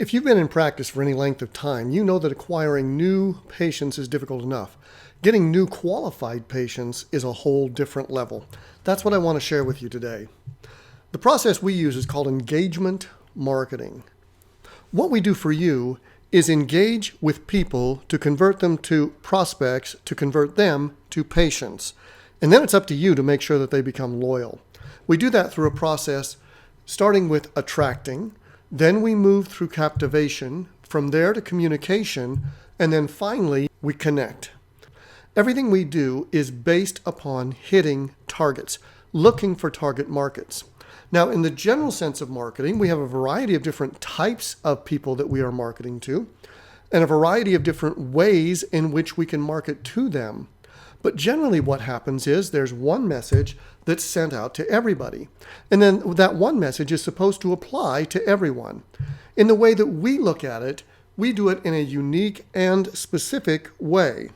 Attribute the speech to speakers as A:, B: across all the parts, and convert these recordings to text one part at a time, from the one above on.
A: If you've been in practice for any length of time, you know that acquiring new patients is difficult enough. Getting new qualified patients is a whole different level. That's what I want to share with you today. The process we use is called engagement marketing. What we do for you is engage with people to convert them to prospects, to convert them to patients. And then it's up to you to make sure that they become loyal. We do that through a process starting with attracting, then we move through captivation, from there to communication, and then finally we connect. Everything we do is based upon hitting targets, looking for target markets. Now, in the general sense of marketing, we have a variety of different types of people that we are marketing to, and a variety of different ways in which we can market to them. But generally what happens is there's one message that's sent out to everybody. And then that one message is supposed to apply to everyone. In the way that we look at it, we do it in a unique and specific way.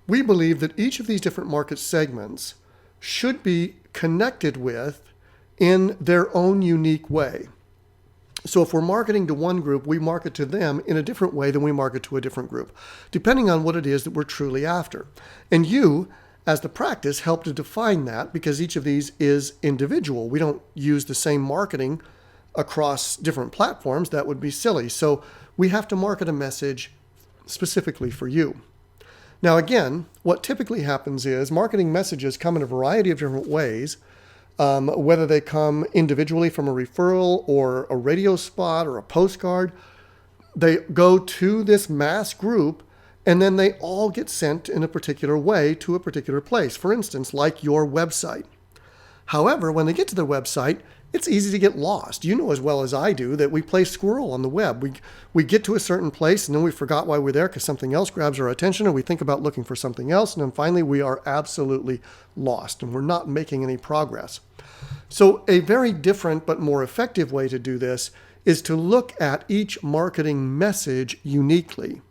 A: We believe that each of these different market segments should be connected with in their own unique way. So if we're marketing to one group, we market to them in a different way than we market to a different group, depending on what it is that we're truly after. And you, as the practice, help to define that because each of these is individual. We don't use the same marketing across different platforms. That would be silly. So we have to market a message specifically for you. Now, again, what typically happens is marketing messages come in a variety of different ways. Whether they come individually from a referral or a radio spot or a postcard, they go to this mass group and then they all get sent in a particular way to a particular place. For instance, like your website. However, when they get to the website, it's easy to get lost. You know as well as I do that we play squirrel on the web. We get to a certain place and then we forgot why we're there because something else grabs our attention, or we think about looking for something else, and then finally we are absolutely lost and we're not making any progress. So a very different but more effective way to do this is to look at each marketing message uniquely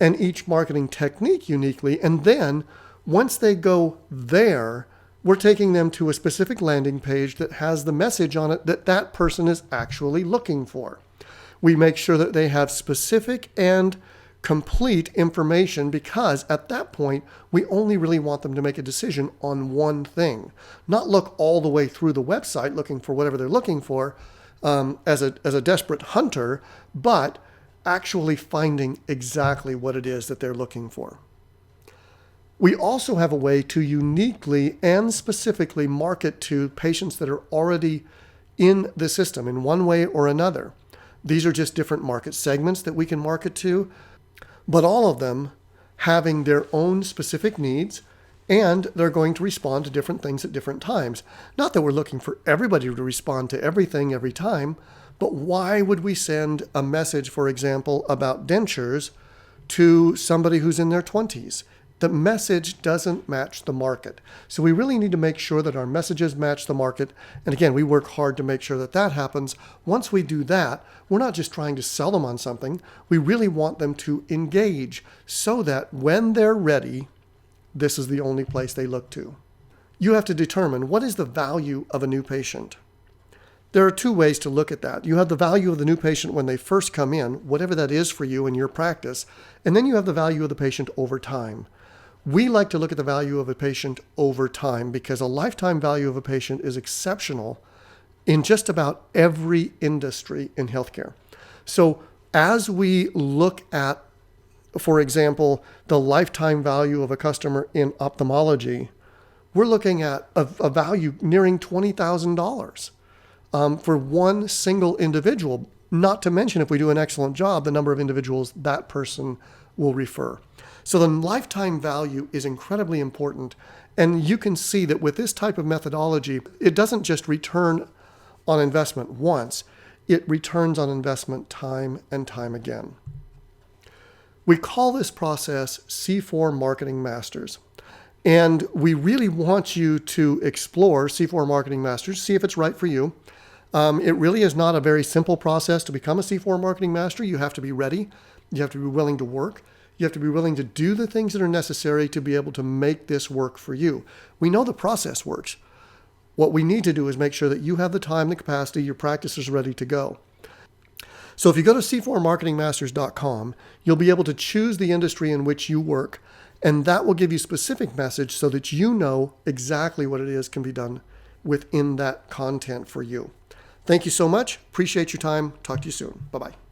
A: and each marketing technique uniquely, and then once they go there, we're taking them to a specific landing page that has the message on it that that person is actually looking for. We make sure that they have specific and complete information because at that point, we only really want them to make a decision on one thing, not look all the way through the website looking for whatever they're looking for as a desperate hunter, but actually finding exactly what it is that they're looking for. We also have a way to uniquely and specifically market to patients that are already in the system in one way or another. These are just different market segments that we can market to, but all of them having their own specific needs, and they're going to respond to different things at different times. Not that we're looking for everybody to respond to everything every time, but why would we send a message, for example, about dentures to somebody who's in their 20s? The message doesn't match the market. So we really need to make sure that our messages match the market. And again, we work hard to make sure that that happens. Once we do that, we're not just trying to sell them on something. We really want them to engage so that when they're ready, this is the only place they look to. You have to determine what is the value of a new patient. There are two ways to look at that. You have the value of the new patient when they first come in, whatever that is for you in your practice, and then you have the value of the patient over time. We like to look at the value of a patient over time because a lifetime value of a patient is exceptional in just about every industry in healthcare. So as we look at, for example, the lifetime value of a customer in ophthalmology, we're looking at a value nearing $20,000 for one single individual, not to mention if we do an excellent job, the number of individuals that person will refer. So the lifetime value is incredibly important. And you can see that with this type of methodology, it doesn't just return on investment once, it returns on investment time and time again. We call this process C4 Marketing Masters. And we really want you to explore C4 Marketing Masters, see if it's right for you. It really is not a very simple process to become a C4 Marketing Master. You have to be ready. You have to be willing to work. You have to be willing to do the things that are necessary to be able to make this work for you. We know the process works. What we need to do is make sure that you have the time, the capacity, your practice is ready to go. So if you go to c4marketingmasters.com, you'll be able to choose the industry in which you work, and that will give you specific message so that you know exactly what it is can be done within that content for you. Thank you so much. Appreciate your time. Talk to you soon. Bye-bye.